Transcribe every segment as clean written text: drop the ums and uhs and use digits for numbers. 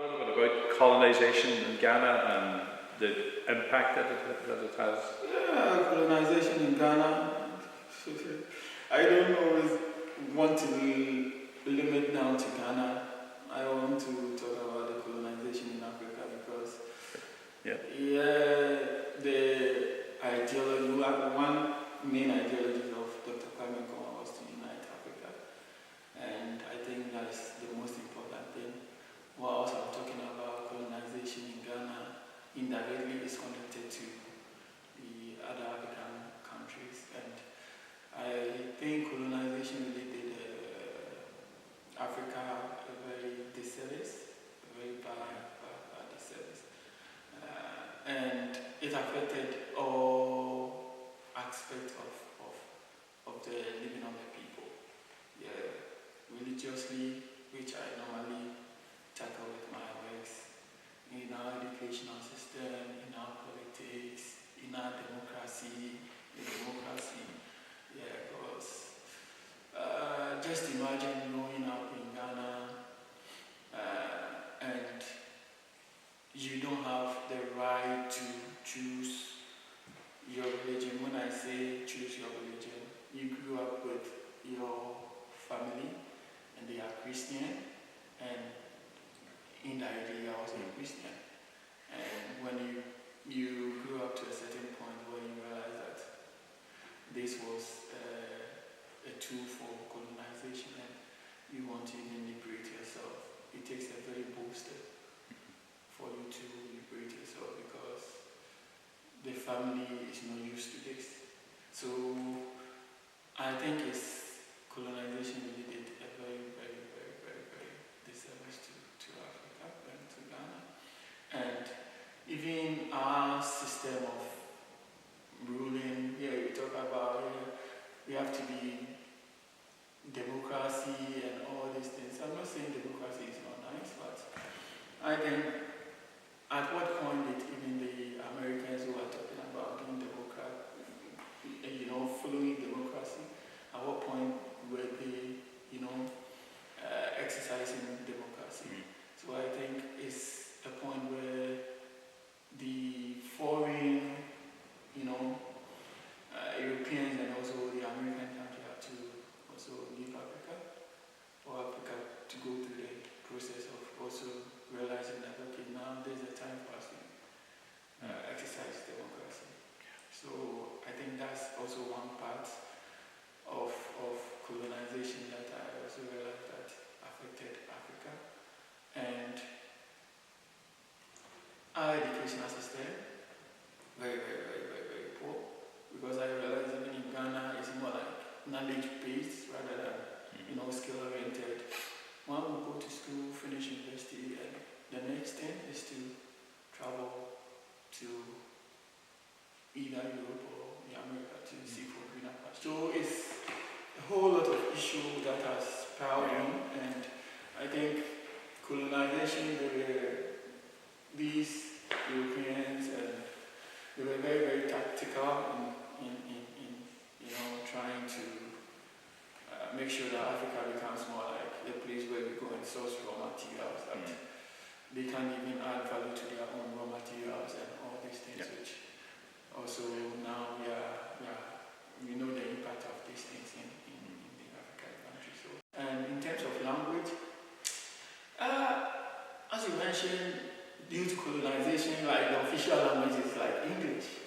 A little bit about colonisation in Ghana and the impact that it has. Yeah, colonisation in Ghana. I don't always want to limit down to Ghana. I want to talk about the colonisation in Africa because the ideology, one main ideology of Dr. Kwame Nkrumah was to unite Africa, and I think that's the most important thing. Whilst I'm talking about colonisation in Ghana, indirectly is connected to the other African countries, and I think colonisation really did Africa a very disservice, a very bad disservice, and it affected all aspects of the living of the people. Yeah, religiously, which I normally tackle with my works, in our educational system, in our politics, in our democracy, yeah, because just imagine growing up in Ghana and you don't have the right to choose your religion. When I say choose your religion, you grew up with your family and they are Christian, and indirectly I was a Christian. And when you grew up to a certain point where you realize that this was a tool for colonization and you want to even liberate yourself, it takes a very bold step for you to liberate yourself because the family is not used to this. So I think colonization really did a very, very, very, very, very disservice to Africa and to Ghana. And even our system of ruling, we talk about we have to be democracy and all these things. I'm not saying democracy is not nice, but I think at what point did even the Americans who are talking about being following democracy, at what point were they, exercising democracy? So I think it's a point where the foreign, Europeans and also the American country have to also leave Africa, or Africa to go through the process of also realizing that, okay, now there's a time for us to exercise democracy. So I think that's also one part of colonization that I also realized that affected Africa. And our educational system, very, very, very, very, very poor, because I realized even in Ghana it's more like knowledge-based rather than skill-oriented. One will go to school, finish university, and the next thing is to travel to either Europe or America to seek for greener pastures. So it's a whole lot of issues that has piled on, and I think colonization, these Europeans, and they were very, very tactical in trying to make sure that Africa becomes more like a place where we go and source raw materials that they can't even add value to their own raw materials and all these things, which also now we know the impact of these things in the African countries. So, and in terms of language, as you mentioned, due to colonization, like the official language is like English.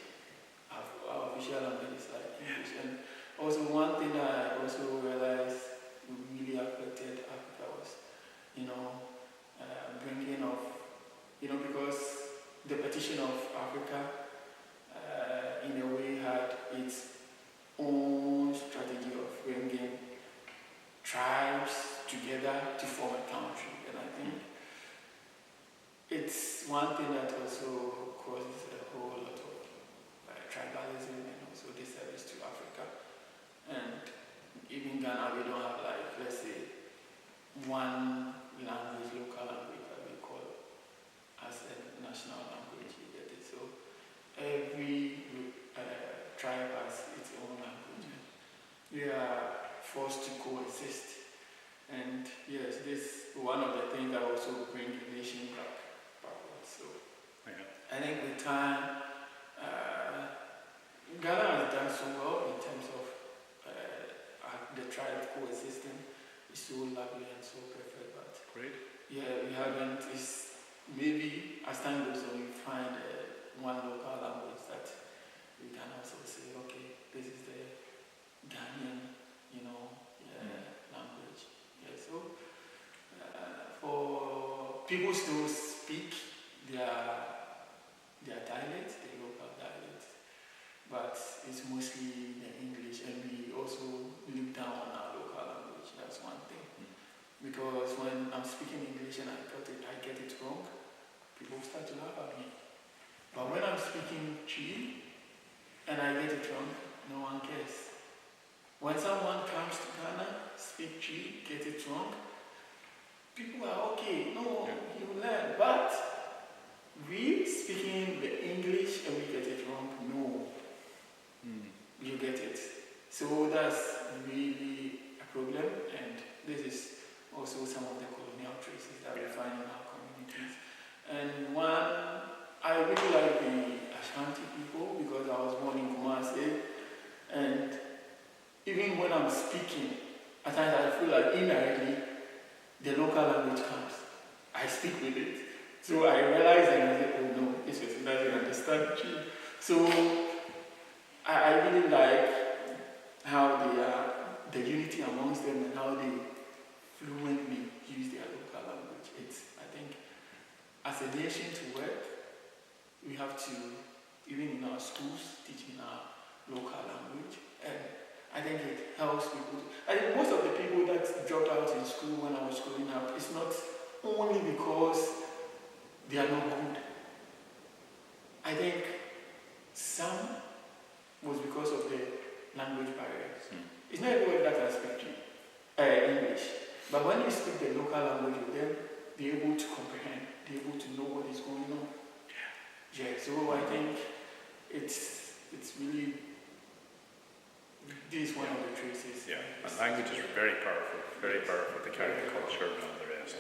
Our official language is like English. And also one thing that I also realized really affected Africa was, bringing of, because the partition of Africa in a way had its own strategy of bringing tribes together to form a country. And I think it's one thing that also causes a whole lot of tribalism and also disservice to Africa. And even Ghana, we don't have let's say, one language, local language that we call as a national language. You get it? So every tribe has its own language. We are forced to coexist. And yes, this one of the things that also bring a nation back I think with time, Ghana has done so well in terms of the tribe coexisting. It's so lovely and so perfect, but Great. yeah, we haven't. It's maybe as time goes on, we find one local language that we can also say, okay, this is the Ghanaian, language. Yeah, so for people still speak their dialect, the local dialect, but it's mostly the English, and we also look down on our local language. That's one thing. Because when I'm speaking English and I get it wrong, people start to laugh at me. But when I'm speaking Twi and I get it wrong, no one cares. When someone comes to Ghana, speak Twi, get it wrong, people are okay. No, you learn. But we speaking the English and we get it wrong, no. You get it. So that's really a problem, and this is also some of the colonial traces that we find in our communities. And one, I really like the Ashanti people because I was born in Kumasi, and even when I'm speaking, at times I feel like indirectly the local language comes. I speak with it. So I realize and I say, oh no, this person doesn't understand you. So I really like how they are, the unity amongst them, and how they fluently use their local language. I think, as a nation to work, we have to, even in our schools, teaching our local language. And I think it helps people. I think most of the people that dropped out in school when I was growing up, it's not only because they are not good. I think some was because of the language barriers. It's not everybody that can speak English. But when you speak the local language with them, they're able to comprehend, they're able to know what is going on. Yeah, so I think it's really, this is one of the traces. Yeah, and language is very powerful to carry the culture and all the rest.